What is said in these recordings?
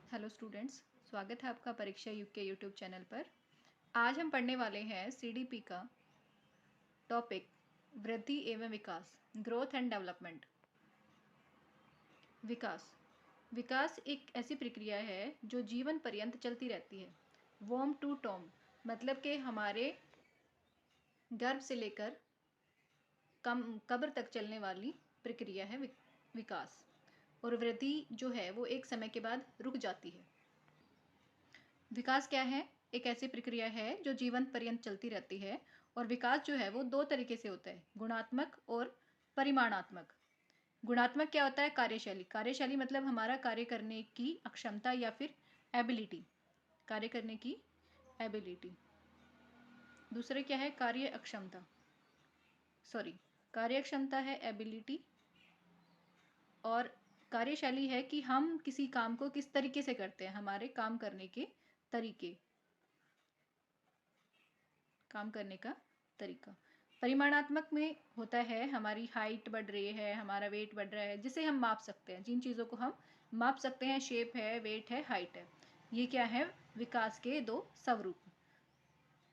Hello students, स्वागत है आपका परीक्षा युग के यूट्यूब चैनल पर। आज हम पढ़ने वाले हैं सीडीपी का टॉपिक वृद्धि एवं विकास, ग्रोथ एंड डेवलपमेंट। विकास विकास एक ऐसी प्रक्रिया है जो जीवन पर्यंत चलती रहती है। वॉम टू टॉम मतलब कि हमारे गर्भ से लेकर कब्र तक चलने वाली प्रक्रिया है विकास। और वृद्धि जो है वो एक समय के बाद रुक जाती है। विकास क्या है? एक ऐसी प्रक्रिया है जो जीवन पर्यंत चलती रहती है। और विकास जो है वो दो तरीके से होता है, गुणात्मक और परिमाणात्मक। गुणात्मक क्या होता है? कार्यशैली। कार्यशैली मतलब हमारा कार्य करने की अक्षमता या फिर एबिलिटी, कार्य करने की एबिलिटी। दूसरे क्या है? कार्य अक्षमता, कार्य क्षमता है एबिलिटी। और कार्यशैली है कि हम किसी काम को किस तरीके से करते हैं, हमारे काम करने के तरीके, काम करने का तरीका। परिमाणात्मक में होता है हमारी हाइट बढ़ रही है, हमारा वेट बढ़ रहा है, जिसे हम माप सकते हैं, जिन चीज़ों को हम माप सकते हैं, शेप है, वेट है, हाइट है। ये क्या है? विकास के दो स्वरूप।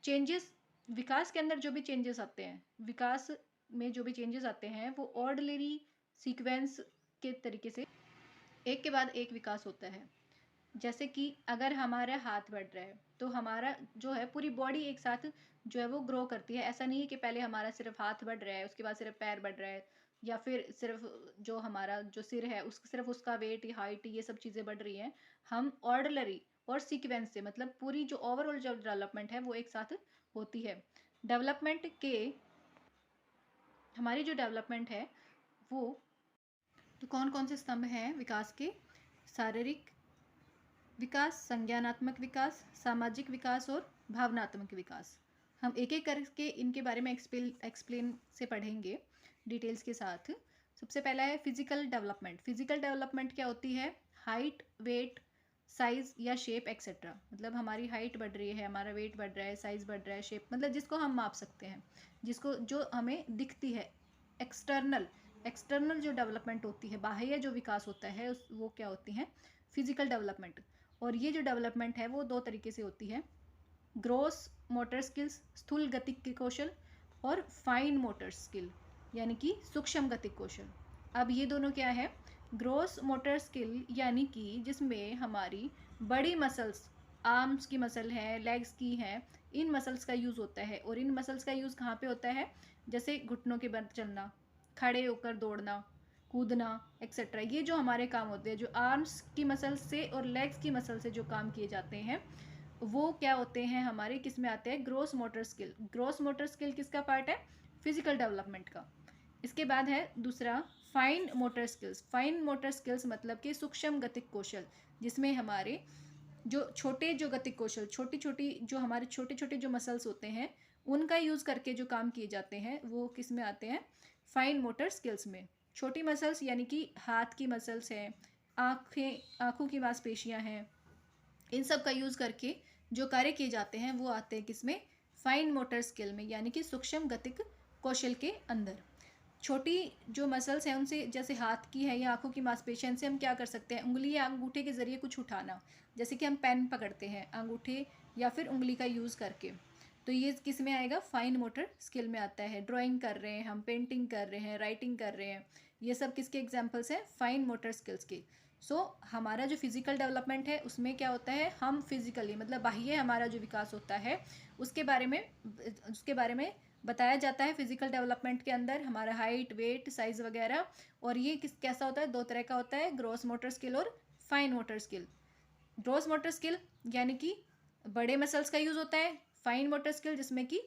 चेंजेस, विकास के अंदर जो भी चेंजेस आते हैं, विकास में जो भी चेंजेस आते हैं वो ऑर्डिनरी सीक्वेंस के तरीके से एक के बाद एक विकास होता है। जैसे कि अगर हमारा हाथ बढ़ रहा है तो हमारा जो है पूरी बॉडी एक साथ जो है वो ग्रो करती है। ऐसा नहीं है कि पहले हमारा सिर्फ हाथ बढ़ रहा है, उसके बाद सिर्फ पैर बढ़ रहा है, या फिर सिर्फ जो हमारा जो सिर है सिर्फ उसका वेट, हाइट, ये सब चीज़ें बढ़ रही हैं। हम ऑर्डिनरी और सीक्वेंस से मतलब पूरी जो ओवरऑल जो डेवलपमेंट है वो एक साथ होती है। डेवलपमेंट के हमारी जो डेवलपमेंट है वो, तो कौन कौन से स्तंभ हैं विकास के? शारीरिक विकास, संज्ञानात्मक विकास, सामाजिक विकास और भावनात्मक विकास। हम एक एक करके इनके बारे में एक्सप्लेन से पढ़ेंगे डिटेल्स के साथ। सबसे पहला है फिजिकल डेवलपमेंट। फिजिकल डेवलपमेंट क्या होती है? हाइट, वेट, साइज या शेप एक्सेट्रा। मतलब हमारी हाइट बढ़ रही है, हमारा वेट बढ़ रहा है, साइज बढ़ रहा है, शेप मतलब जिसको हम माप सकते हैं, जिसको जो हमें दिखती है। एक्सटर्नल एक्सटर्नल जो डेवलपमेंट होती है, बाह्य जो विकास होता है वो क्या होती है? Physical development. और ये जो डेवलपमेंट है वो दो तरीके से होती है, ग्रोस मोटर स्किल्स, स्थूल गतिक कौशल, और फाइन मोटर स्किल यानी कि सूक्ष्म गतिक कौशल। अब ये दोनों क्या है? ग्रोस मोटर स्किल यानी कि जिसमें हमारी बड़ी मसल्स, आर्म्स की मसल है, लेग्स की है, इन मसल्स का यूज़ होता है। और इन मसल्स का यूज़ कहाँ पे होता है? जैसे घुटनों के बल चलना, खड़े होकर दौड़ना, कूदना एक्सेट्रा। ये जो हमारे काम होते हैं, जो आर्म्स की मसल से और लेग्स की मसल से जो काम किए जाते हैं वो क्या होते हैं हमारे, किस में आते हैं? Gross motor skill. Gross motor skill किसका पार्ट है? फिजिकल डेवलपमेंट का। इसके बाद है दूसरा fine motor skills. Fine motor skills मतलब कि सूक्ष्म गतिक कौशल, जिसमें हमारे जो छोटे जो गतिक कौशल, छोटी छोटी जो हमारे छोटे छोटे जो मसल्स होते हैं उनका यूज़ करके जो काम किए जाते हैं वो किस में आते हैं? फाइन मोटर स्किल्स में। छोटी मसल्स यानी कि हाथ की मसल्स हैं, आँखों की मांसपेशियाँ हैं, इन सब का यूज़ करके जो कार्य किए जाते हैं वो आते हैं किसमें? फाइन मोटर स्किल में, यानी कि सूक्ष्म गतिक कौशल के अंदर। छोटी जो मसल्स हैं उनसे, जैसे हाथ की है या आंखों की मांसपेशियों से हम क्या कर सकते हैं? उंगली या अंगूठे के जरिए कुछ उठाना, जैसे कि हम पेन पकड़ते हैं अंगूठे या फिर उंगली का यूज़ करके, तो ये किस में आएगा? फाइन मोटर स्किल में आता है। ड्राइंग कर रहे हैं हम, पेंटिंग कर रहे हैं, राइटिंग कर रहे हैं, ये सब किसके एग्जाम्पल्स हैं? फाइन मोटर स्किल्स के। हमारा जो फिजिकल डेवलपमेंट है उसमें क्या होता है? हम फिजिकली मतलब बाह्य हमारा जो विकास होता है उसके बारे में बताया जाता है फिजिकल डेवलपमेंट के अंदर, हमारा हाइट, वेट, साइज वगैरह। और ये कैसा होता है? दो तरह का होता है, ग्रोस मोटर स्किल और fine motor skill. Gross motor skill यानी कि बड़े मसल्स का यूज़ होता है, फाइन मोटर स्किल जिसमें कि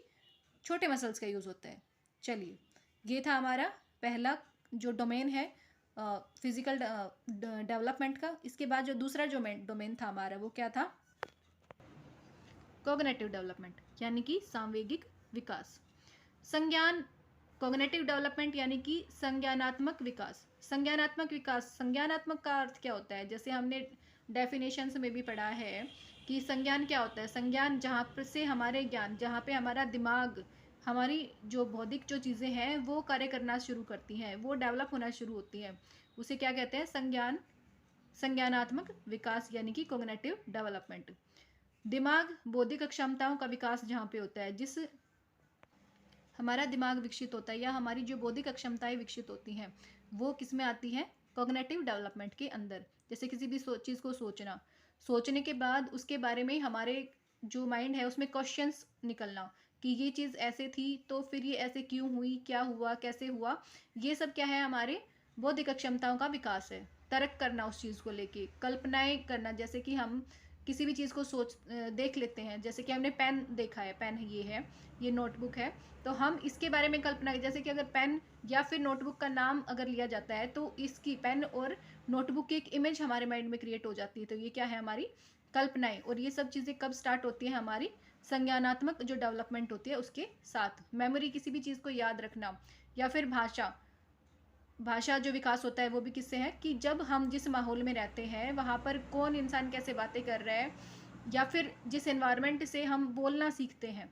छोटे मसल्स का यूज़ होता है। चलिए, ये था हमारा पहला जो डोमेन है फिजिकल डेवलपमेंट का। इसके बाद जो दूसरा जो डोमेन था हमारा वो क्या था? कॉग्निटिव डेवलपमेंट यानी कि सांवेगिक विकास। संज्ञान, कॉग्निटिव डेवलपमेंट यानी कि संज्ञानात्मक विकास। संज्ञानात्मक विकास, संज्ञानात्मक का अर्थ क्या होता है? जैसे हमने डेफिनेशंस में भी पढ़ा है कि संज्ञान क्या होता है? संज्ञान जहाँ पर से हमारे ज्ञान, जहाँ पे हमारा दिमाग, हमारी जो बौद्धिक जो चीज़ें हैं वो कार्य करना शुरू करती हैं, वो डेवलप होना शुरू होती हैं, उसे क्या कहते हैं? संज्ञान, संज्ञानात्मक विकास यानी कि कॉग्निटिव डेवलपमेंट। दिमाग बौद्धिक क्षमताओं का विकास जहाँ पे होता है, जिस हमारा दिमाग विकसित होता है या हमारी जो बौद्धिक क्षमताएं विकसित होती हैं वो किस में आती हैं, कॉग्निटिव डेवलपमेंट के अंदर। जैसे किसी भी चीज़ को सोचना, सोचने के बाद उसके बारे में हमारे जो माइंड है उसमें क्वेश्चंस निकलना कि ये चीज़ ऐसे थी तो फिर ये ऐसे क्यों हुई, क्या हुआ, कैसे हुआ, ये सब क्या है, हमारे बौद्धिक क्षमताओं का विकास है। तर्क करना उस चीज़ को लेके, कल्पनाएं करना, जैसे कि हम किसी भी चीज़ को देख लेते हैं, जैसे कि हमने पेन देखा है, पेन ये है, ये नोटबुक है, तो हम इसके बारे में कल्पना, जैसे कि अगर पेन या फिर नोटबुक का नाम अगर लिया जाता है तो इसकी पेन और नोटबुक की एक इमेज हमारे माइंड में क्रिएट हो जाती है। तो ये क्या है, हमारी कल्पनाएं। और ये सब चीज़ें कब स्टार्ट होती है, हमारी संज्ञानात्मक जो डेवलपमेंट होती है उसके साथ। मेमोरी, किसी भी चीज़ को याद रखना, या फिर भाषा, भाषा जो विकास होता है वो भी किससे है कि जब हम जिस माहौल में रहते हैं वहाँ पर कौन इंसान कैसे बातें कर रहा है, या फिर जिस एनवायरनमेंट से हम बोलना सीखते हैं,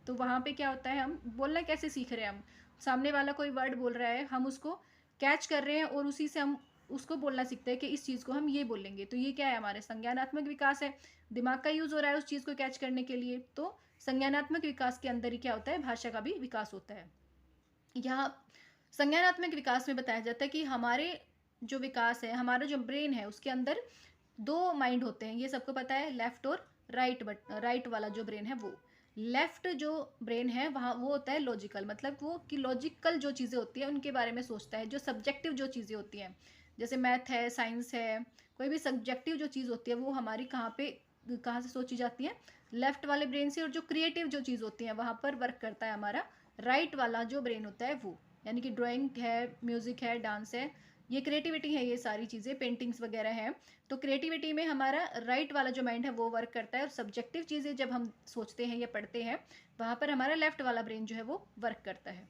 तो वहाँ पे क्या होता है, हम बोलना कैसे सीख रहे हैं, हम सामने वाला कोई वर्ड बोल रहा है, हम उसको कैच कर रहे हैं और उसी से हम उसको बोलना सीखते हैं कि इस चीज़ को हम ये बोलेंगे। तो ये क्या है, हमारे संज्ञानात्मक विकास है। दिमाग का यूज़ हो रहा है उस चीज़ को कैच करने के लिए, तो संज्ञानात्मक विकास के अंदर ही क्या होता है, भाषा का भी विकास होता है। यहाँ संज्ञानात्मक विकास में बताया जाता है कि हमारे जो विकास है, हमारा जो ब्रेन है उसके अंदर दो माइंड होते हैं, ये सबको पता है, लेफ्ट और राइट। बट राइट वाला जो ब्रेन है, वो लेफ्ट जो ब्रेन है वहाँ वो होता है लॉजिकल, मतलब वो कि लॉजिकल जो चीज़ें होती हैं उनके बारे में सोचता है। जो सब्जेक्टिव जो चीज़ें होती हैं, जैसे मैथ है, साइंस है, कोई भी सब्जेक्टिव जो चीज़ होती है वो हमारी कहाँ से सोची जाती है, लेफ्ट वाले ब्रेन से। और जो क्रिएटिव जो चीज़ होती है वहाँ पर वर्क करता है हमारा राइट वाला जो ब्रेन होता है वो। यानी कि ड्राइंग है, म्यूज़िक है, डांस है, ये क्रिएटिविटी है, ये सारी चीज़ें, पेंटिंग्स वगैरह हैं। तो क्रिएटिविटी में हमारा राइट वाला जो माइंड है वो वर्क करता है, और सब्जेक्टिव चीज़ें जब हम सोचते हैं या पढ़ते हैं वहाँ पर हमारा लेफ्ट वाला ब्रेन जो है वो वर्क करता है।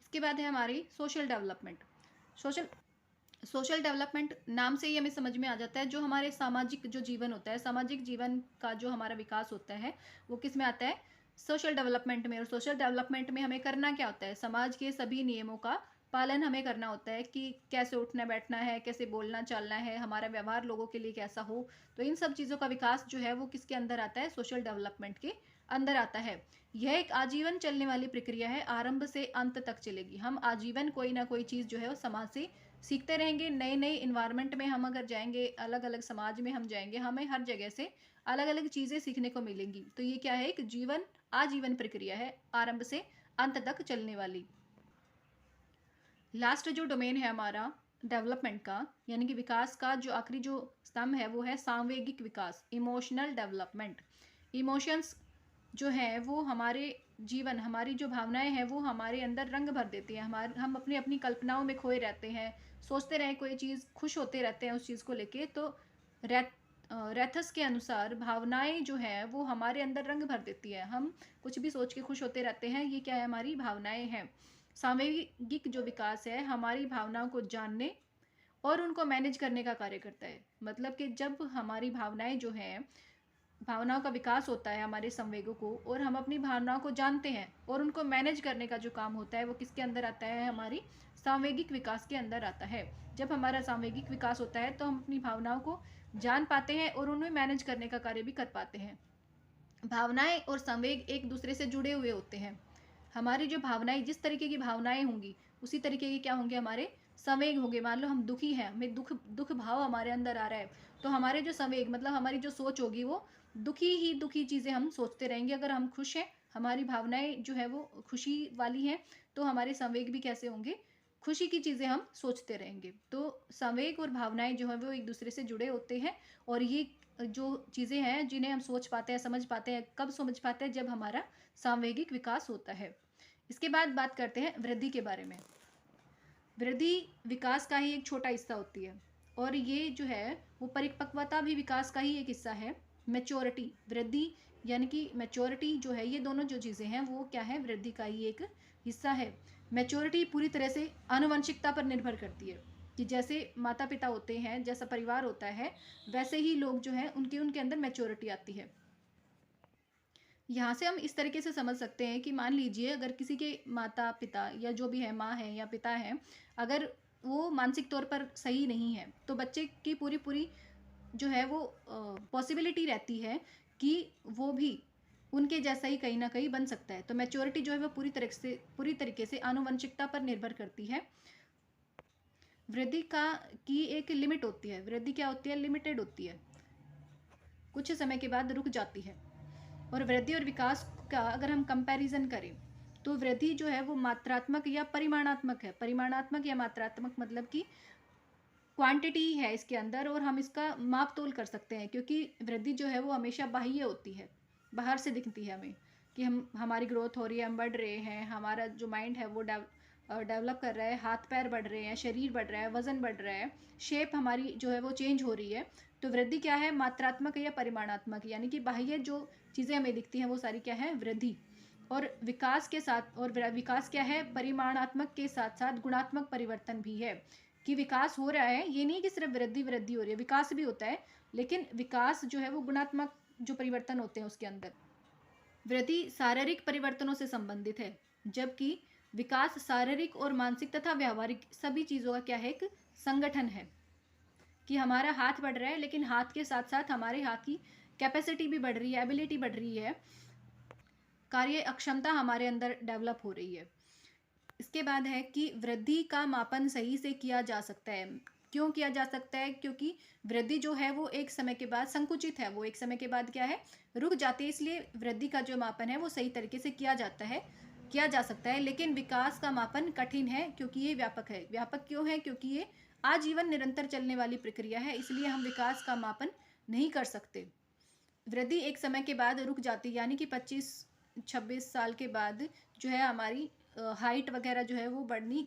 इसके बाद है हमारी social development. Social social development नाम से ही हमें समझ में आ जाता है, जो हमारे सामाजिक जो जीवन होता है, सामाजिक जीवन का जो हमारा विकास होता है वो किस में आता है, सोशल डेवलपमेंट में। और सोशल डेवलपमेंट में हमें करना क्या होता है, समाज के सभी नियमों का पालन हमें करना होता है कि कैसे उठना बैठना है, कैसे बोलना चालना है, हमारा व्यवहार लोगों के लिए कैसा हो। तो इन सब चीज़ों का विकास जो है वो किसके अंदर आता है, सोशल डेवलपमेंट के अंदर आता है। यह एक आजीवन चलने वाली प्रक्रिया है, आरंभ से अंत तक चलेगी। हम आजीवन कोई ना कोई चीज़ जो है वो समाज से सीखते रहेंगे। नए नए इन्वायरमेंट में हम अगर जाएंगे, अलग अलग समाज में हम जाएंगे, हमें हर जगह से अलग अलग चीज़ें सीखने को मिलेंगी। तो ये क्या है, एक आजीवन प्रक्रिया है, आरंभ से अंत तक चलने वाली। लास्ट जो डोमेन है हमारा डेवलपमेंट का, यानी कि विकास का जो आखिरी जो स्तंभ है वो है सांवेगिक विकास, इमोशनल डेवलपमेंट। इमोशंस जो है वो हमारे जीवन, हमारी जो भावनाएं हैं वो हमारे अंदर रंग भर देती हैं। हम अपनी अपनी कल्पनाओं में खोए रहते हैं, सोचते रहें कोई चीज़, खुश होते रहते हैं उस चीज़ को लेके। तो रेथस के अनुसार भावनाएं जो है वो हमारे अंदर रंग भर देती है, हम कुछ भी सोच के खुश होते रहते हैं, ये क्या है, हमारी भावनाएं हैं। सामूहिक जो विकास है हमारी भावनाओं को जानने और उनको मैनेज करने का कार्य करता है। मतलब कि जब हमारी भावनाएं जो हैं, भावनाओं का विकास होता है हमारे संवेगों को, और हम अपनी भावनाओं को जानते हैं और उनको मैनेज करने का जो काम होता है वो किसके अंदर आता है, हमारी सांवेगिक विकास के अंदर आता है। जब हमारा सांवेगिक विकास होता है तो हम अपनी भावनाओं को जान पाते हैं और उन्हें मैनेज करने का कार्य भी कर पाते हैं। भावनाएं और संवेग एक दूसरे से जुड़े हुए होते हैं। हमारी जो भावनाएं, जिस तरीके की भावनाएं होंगी उसी तरीके के क्या होंगे, हमारे संवेग होंगे। मान लो हम दुखी हैं, हमें दुख भाव हमारे अंदर आ रहा है, तो हमारे जो संवेग, मतलब हमारी जो सोच होगी वो दुखी चीज़ें हम सोचते रहेंगे। अगर हम खुश हैं, हमारी भावनाएं जो है वो खुशी वाली हैं, तो हमारे संवेग भी कैसे होंगे, खुशी की चीज़ें हम सोचते रहेंगे। तो संवेग और भावनाएं जो है वो एक दूसरे से जुड़े होते हैं। और ये जो चीज़ें हैं जिन्हें हम सोच पाते हैं, समझ पाते हैं, कब समझ पाते हैं, जब हमारा सांवेगिक विकास होता है। इसके बाद बात करते हैं वृद्धि के बारे में। वृद्धि विकास का ही एक छोटा हिस्सा होती है, और ये जो है वो परिपक्वता भी विकास का ही एक हिस्सा है। मैच्योरिटी, वृद्धि यानी कि मैच्योरिटी जो है, ये दोनों जो चीज़ें हैं वो क्या है, वृद्धि का ही एक हिस्सा है। मैच्योरिटी पूरी तरह से आनुवंशिकता पर निर्भर करती है, कि जैसे माता पिता होते हैं, जैसा परिवार होता है, वैसे ही लोग जो हैं उनके अंदर मैच्योरिटी आती है। यहाँ से हम इस तरीके से समझ सकते हैं कि मान लीजिए अगर किसी के माता पिता या जो भी है, माँ है या पिता है, अगर वो मानसिक तौर पर सही नहीं है, तो बच्चे की पूरी पूरी जो है वो पॉसिबिलिटी रहती है कि वो भी उनके जैसा ही कहीं ना कहीं बन सकता है। तो मैच्योरिटी जो है वो पूरी तरीके से आनुवंशिकता पर निर्भर करती है। वृद्धि की एक लिमिट होती है। वृद्धि क्या होती है? लिमिटेड होती है, कुछ समय के बाद रुक जाती है। और वृद्धि और विकास का अगर हम कंपैरिजन करें तो वृद्धि जो है वो मात्रात्मक या परिमाणात्मक है। परिमाणात्मक या मात्रात्मक मतलब कि क्वांटिटी है इसके अंदर, और हम इसका माप तोल कर सकते हैं, क्योंकि वृद्धि जो है वो हमेशा बाह्य होती है, बाहर से दिखती है हमें कि हमारी ग्रोथ हो रही है, हम बढ़ रहे हैं, हमारा जो माइंड है वो डेवलप कर रहा है, हाथ पैर बढ़ रहे हैं, शरीर बढ़ रहा है, वजन बढ़ रहा है, शेप हमारी जो है वो चेंज हो रही है। तो वृद्धि क्या है? मात्रात्मक या परिमाणात्मक, यानी कि बाह्य जो चीज़ें हमें दिखती हैं वो सारी क्या है? वृद्धि। और विकास के साथ, और विकास क्या है? परिमाणात्मक के साथ साथ गुणात्मक परिवर्तन भी है, कि विकास हो रहा है। ये नहीं कि सिर्फ वृद्धि वृद्धि हो रही है, विकास भी होता है, लेकिन विकास जो है वो गुणात्मक जो परिवर्तन होते हैं उसके अंदर। वृद्धि शारीरिक परिवर्तनों से संबंधित है, जबकि विकास शारीरिक और मानसिक तथा व्यावहारिक सभी चीज़ों का क्या है? एक संगठन है, कि हमारा हाथ बढ़ रहा है, लेकिन हाथ के साथ साथ हमारे हाथ की कैपेसिटी भी बढ़ रही है, एबिलिटी बढ़ रही है, कार्य अक्षमता हमारे अंदर डेवलप हो रही है। इसके बाद है कि वृद्धि का मापन सही से किया जा सकता है। क्यों किया जा सकता है? क्योंकि वृद्धि जो है वो एक समय के बाद संकुचित है, वो एक समय के बाद क्या है? रुक जाती है। इसलिए वृद्धि का जो मापन है वो सही तरीके से किया जा सकता है। लेकिन विकास का मापन कठिन है, क्योंकि ये व्यापक है। व्यापक क्यों है? क्योंकि ये आजीवन निरंतर चलने वाली प्रक्रिया है, इसलिए हम विकास का मापन नहीं कर सकते। वृद्धि एक समय के बाद रुक जाती है, यानी कि 25-26 साल के बाद जो है हमारी हाइट वगैरह जो है वो बढ़नी